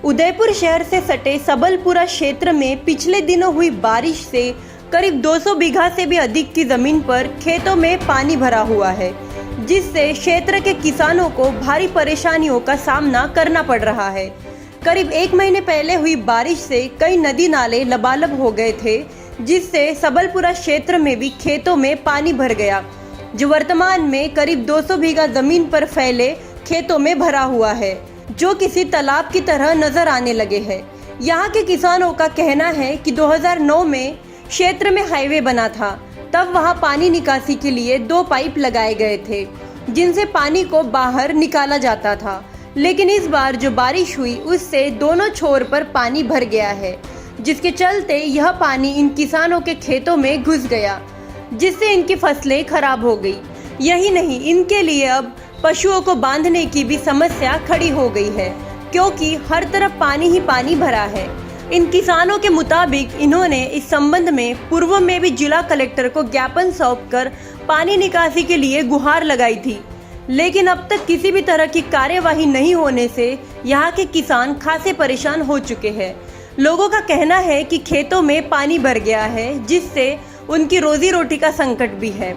उदयपुर शहर से सटे सबलपुरा क्षेत्र में पिछले दिनों हुई बारिश से करीब 200 बीघा से भी अधिक की जमीन पर खेतों में पानी भरा हुआ है, जिससे क्षेत्र के किसानों को भारी परेशानियों का सामना करना पड़ रहा है। करीब 1 महीने पहले हुई बारिश से कई नदी नाले लबालब हो गए थे, जिससे सबलपुरा क्षेत्र में भी खेतों में पानी भर गया, जो वर्तमान में करीब 200 बीघा जमीन पर फैले खेतों में भरा हुआ है, जो किसी तालाब की तरह नजर आने लगे हैं। यहाँ के किसानों का कहना है कि 2009 में क्षेत्र में हाईवे बना था, तब वहाँ पानी निकासी के लिए 2 पाइप लगाए गए थे, जिनसे पानी को बाहर निकाला जाता था। लेकिन इस बार जो बारिश हुई उससे दोनों छोर पर पानी भर गया है, जिसके चलते यह पानी इन किसानों के खेतों में घुस गया, जिससे इनकी फसलें खराब हो गई। यही नहीं, इनके लिए अब पशुओं को बांधने की भी समस्या खड़ी हो गई है, क्योंकि हर तरफ पानी ही पानी भरा है। इन किसानों के मुताबिक इन्होंने इस संबंध में पूर्व में भी जिला कलेक्टर को ज्ञापन सौंपकर पानी निकासी के लिए गुहार लगाई थी, लेकिन अब तक किसी भी तरह की कार्यवाही नहीं होने से यहाँ के किसान खासे परेशान हो चुके हैं। लोगों का कहना है कि खेतों में पानी भर गया है, जिससे उनकी रोजी रोटी का संकट भी है।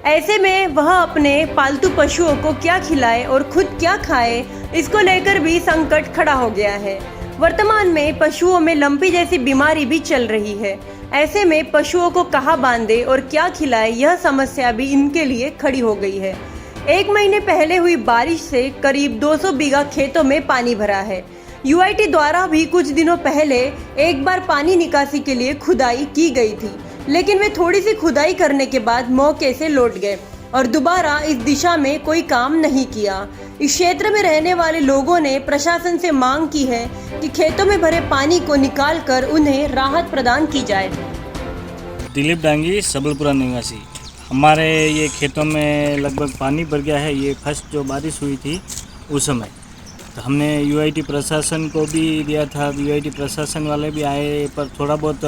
ऐसे में वह अपने पालतू पशुओं को क्या खिलाए और खुद क्या खाए, इसको लेकर भी संकट खड़ा हो गया है। वर्तमान में पशुओं में लंपी जैसी बीमारी भी चल रही है। ऐसे में पशुओं को कहाँ बांधे और क्या खिलाए, यह समस्या भी इनके लिए खड़ी हो गई है। 1 महीने पहले हुई बारिश से करीब 200 बीघा खेतों में पानी भरा है। UIT द्वारा भी कुछ दिनों पहले एक बार पानी निकासी के लिए खुदाई की गई थी, लेकिन वे थोड़ी सी खुदाई करने के बाद मौके से लौट गए और दोबारा इस दिशा में कोई काम नहीं किया। इस क्षेत्र में रहने वाले लोगों ने प्रशासन से मांग की है कि खेतों में भरे पानी को निकालकर उन्हें राहत प्रदान की जाए। दिलीप डांगी, सबलपुरा निवासी। हमारे ये खेतों में लगभग पानी भर गया है। ये फर्स्ट जो बारिश हुई थी उस समय तो हमने UIT प्रशासन को भी दिया था। UIT प्रशासन वाले भी आए, पर थोड़ा बहुत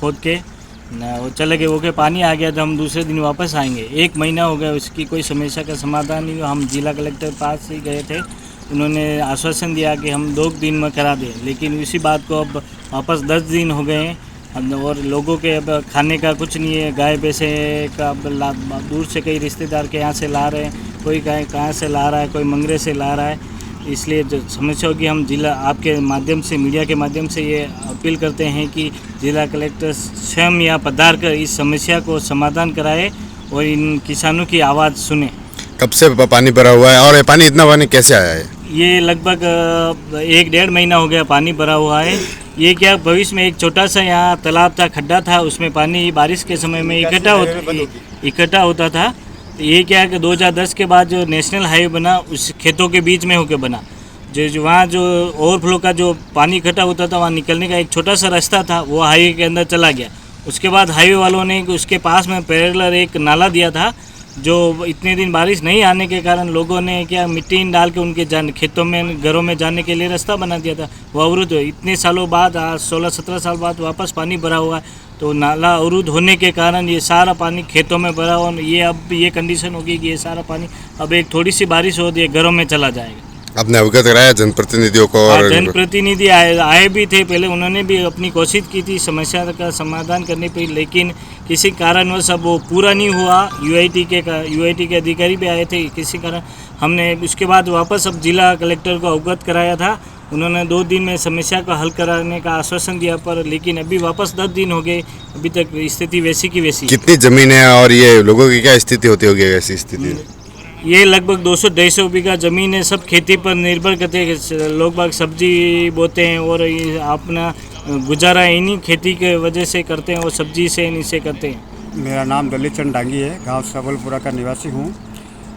खोद के वो चले गए। वो के पानी आ गया तो हम दूसरे दिन वापस आएंगे। 1 महीना हो गया, उसकी कोई समस्या का समाधान नहीं हुआ। हम जिला कलेक्टर पास ही गए थे, उन्होंने आश्वासन दिया कि हम 2 दिन में करा दें, लेकिन उसी बात को अब वापस 10 दिन हो गए और लोगों के अब खाने का कुछ नहीं है। गाय भैंसे का अब दूर से कई रिश्तेदार के यहाँ से ला रहे हैं, कोई गाय कहाँ से ला रहा है, कोई मंगरे से ला रहा है। इसलिए जो समस्या होगी, हम जिला आपके माध्यम से, मीडिया के माध्यम से ये अपील करते हैं कि जिला कलेक्टर स्वयं यहाँ पधार कर इस समस्या को समाधान कराए और इन किसानों की आवाज़ सुने। कब से पानी भरा हुआ है और ये पानी, इतना पानी कैसे आया है? ये लगभग 1-1.5 महीना हो गया पानी भरा हुआ है। ये क्या भविष्य में एक छोटा सा यहाँ तालाब था, खड्डा था, उसमें पानी बारिश के समय में इकट्ठा होता था। ये क्या है कि 2010 के बाद जो नेशनल हाईवे बना, उस खेतों के बीच में होकर बना, जो वहाँ जो ओवरफ्लो का जो पानी इकट्ठा होता था, वहाँ निकलने का एक छोटा सा रास्ता था, वो हाईवे के अंदर चला गया। उसके बाद हाईवे वालों ने उसके पास में पैरेलल एक नाला दिया था, जो इतने दिन बारिश नहीं आने के कारण लोगों ने क्या मिट्टी डाल के उनके खेतों में, घरों में जाने के लिए रास्ता बना दिया था। वो अवरुद्ध इतने सालों बाद, 16-17 साल बाद वापस पानी भरा हुआ है। तो नाला अवरुद्ध होने के कारण ये सारा पानी खेतों में भरा हुआ। ये अब ये कंडीशन होगी कि ये सारा पानी अब एक थोड़ी सी बारिश हो तो घरों में चला जाएगा। आपने अवगत कराया जनप्रतिनिधियों को? और जनप्रतिनिधि आए भी थे पहले, उन्होंने भी अपनी कोशिश की थी समस्या का समाधान करने पर, लेकिन किसी कारणवश अब वो पूरा नहीं हुआ। UIT के अधिकारी भी आए थे, किसी कारण हमने उसके बाद वापस अब जिला कलेक्टर को अवगत कराया था। उन्होंने 2 दिन में समस्या का हल कराने का आश्वासन दिया, पर लेकिन अभी वापस 10 दिन हो गए, अभी तक स्थिति वैसी की वैसी। कितनी जमीन है और ये लोगों की क्या स्थिति होती होगी ऐसी स्थिति? ये लगभग 200-250 बीघा ज़मीन है। सब खेती पर निर्भर करते हैं, लोग बाग सब्जी बोते हैं और अपना गुजारा इन्हीं खेती के वजह से करते हैं और सब्जी से इनसे करते हैं। मेरा नाम दलित चंद डांगी है, गांव सबलपुरा का निवासी हूँ।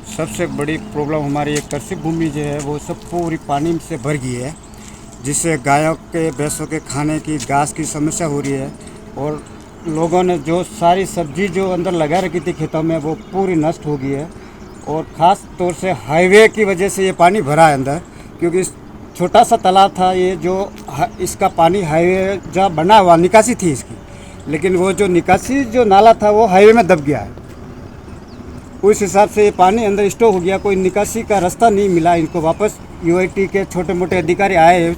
सबसे बड़ी प्रॉब्लम हमारी एक कृषि भूमि जो है वो सब पूरी पानी से भर गई है, जिससे गायों के, भैंसों के खाने की, घास की समस्या हो रही है। और लोगों ने जो सारी सब्जी जो अंदर लगा रखी थी खेतों में, वो पूरी नष्ट हो गई है। और ख़ास तौर से हाईवे की वजह से ये पानी भरा है अंदर, क्योंकि छोटा सा तालाब था ये, जो इसका पानी हाईवे जहाँ बना हुआ निकासी थी इसकी, लेकिन वो जो निकासी जो नाला था वो हाईवे में दब गया है। उस हिसाब से ये पानी अंदर स्टोर हो गया, कोई निकासी का रास्ता नहीं मिला इनको। वापस यूआईटी के छोटे मोटे अधिकारी आए,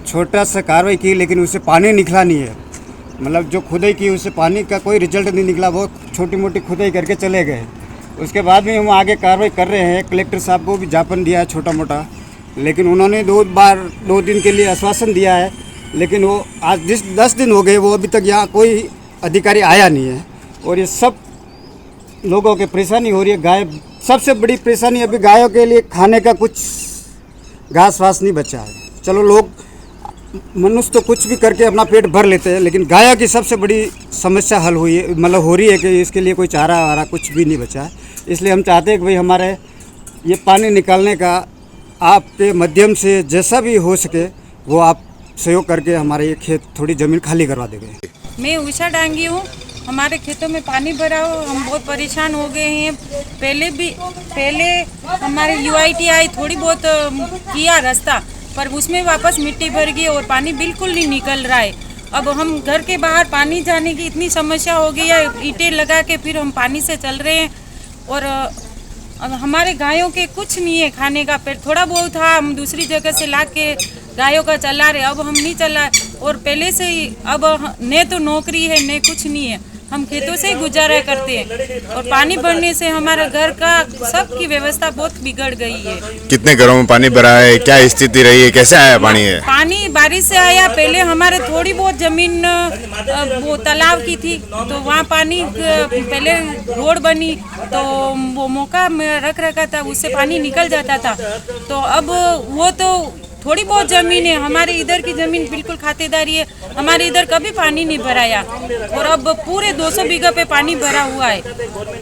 छोटा सा कार्रवाई की, लेकिन उससे पानी निकला नहीं है। मतलब जो खुदाई की उससे पानी का कोई रिजल्ट नहीं निकला, वो छोटी मोटी खुदाई करके चले गए। उसके बाद भी हम आगे कार्रवाई कर रहे हैं। कलेक्टर साहब को भी ज्ञापन दिया है छोटा मोटा, लेकिन उन्होंने 2 दिन के लिए आश्वासन दिया है, लेकिन वो आज 10 दिन हो गए, वो अभी तक यहाँ कोई अधिकारी आया नहीं है। और ये सब लोगों की परेशानी हो रही है। गाय सबसे बड़ी परेशानी अभी गायों के लिए खाने का कुछ घास वास नहीं बचा है। चलो लोग मनुष्य तो कुछ भी करके अपना पेट भर लेते हैं, लेकिन गायों की सबसे बड़ी समस्या हल हुई है, मतलब हो रही है कि इसके लिए कोई चारा वारा कुछ भी नहीं बचा है। इसलिए हम चाहते हैं कि भाई हमारे ये पानी निकालने का आपके माध्यम से जैसा भी हो सके वो आप सहयोग करके हमारे ये खेत थोड़ी ज़मीन खाली करवा देंगे। मैं उषा डांगी हूँ। हमारे खेतों में पानी भरा हो, हम बहुत परेशान हो गए हैं। पहले हमारे यूआईटी आई, थोड़ी बहुत किया रास्ता, पर उसमें वापस मिट्टी भर गई और पानी बिल्कुल नहीं निकल रहा है। अब हम घर के बाहर पानी जाने की इतनी समस्या हो गई है, ईंटें लगा के फिर हम पानी से चल रहे हैं। और अब हमारे गायों के कुछ नहीं है खाने का, फिर थोड़ा बहुत था, हम दूसरी जगह से ला के गायों का चला रहे। अब हम नहीं चला, और पहले से ही अब न तो नौकरी है न कुछ नहीं है, हम खेतों से ही गुजारा करते हैं। और पानी भरने से हमारा घर का सबकी व्यवस्था बहुत बिगड़ गई है। कितने घरों में पानी भरा है, क्या स्थिति रही है, कैसे आया पानी है? पानी बारिश से आया। पहले हमारे थोड़ी बहुत जमीन वो तालाब की थी, तो वहाँ पानी पहले रोड बनी तो वो मौका में रख रखा था, उससे पानी निकल जाता था। तो अब वो तो थोड़ी बहुत ज़मीन है, हमारे इधर की ज़मीन बिल्कुल खातेदारी है, हमारे इधर कभी पानी नहीं भराया। और अब पूरे 200 बीघा पे पानी भरा हुआ है,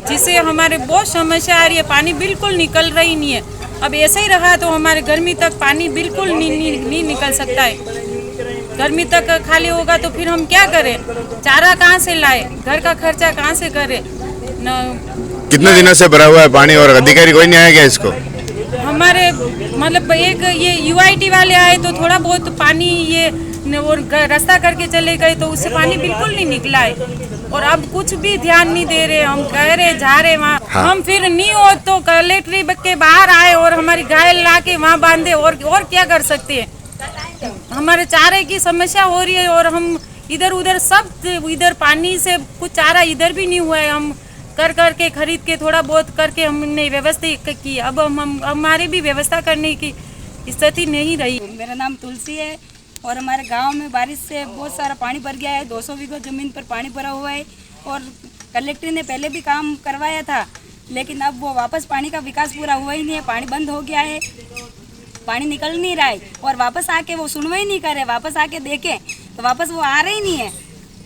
जिससे हमारे बहुत समस्या आ रही है, पानी बिल्कुल निकल रही नहीं है। अब ऐसे ही रहा तो हमारे गर्मी तक पानी बिल्कुल नहीं निकल सकता है। गर्मी तक खाली होगा तो फिर हम क्या करें? चारा कहाँ से लाए, घर का खर्चा कहाँ से करें? कितने दिनों से भरा हुआ है पानी और अधिकारी कोई नहीं आया क्या इसको? हमारे मतलब एक ये यूआईटी वाले आए तो थोड़ा बहुत पानी ये और रास्ता करके चले गए, तो उससे पानी बिल्कुल नहीं निकला है। और अब कुछ भी ध्यान नहीं दे रहे, हम कह रहे जा रहे वहाँ। हाँ। हम फिर नहीं हो तो कलेक्ट्री के बाहर आए और हमारी गाय ला के वहाँ बांधे, और क्या कर सकते हैं? हमारे चारे की समस्या हो रही है, और हम इधर उधर सब इधर पानी से कुछ चारा इधर भी नहीं हुआ है। हम कर के खरीद के थोड़ा बहुत करके हमने व्यवस्था की। अब हम हमारी भी व्यवस्था करने की स्थिति नहीं रही। मेरा नाम तुलसी है, और हमारे गांव में बारिश से बहुत सारा पानी भर गया है। 200 बीघा ज़मीन पर पानी भरा हुआ है, और कलेक्टर ने पहले भी काम करवाया था, लेकिन अब वो वापस पानी का विकास पूरा हुआ ही नहीं है। पानी बंद हो गया है, पानी निकल नहीं रहा है, और वापस आके वो सुनवाई नहीं करे। वापस आके देखें तो वापस वो आ रहे ही नहीं है।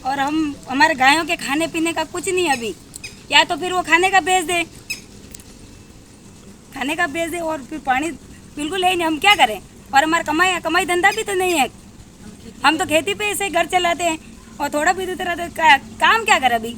और हमारे गायों के खाने पीने का कुछ नहीं है अभी। या तो फिर वो खाने का भेज दे, और फिर पानी बिल्कुल है नहीं। हम क्या करें? और हमारा कमाई धंधा भी तो नहीं है, हम तो खेती पे ऐसे घर चलाते हैं, और थोड़ा भी तो काम क्या करें अभी।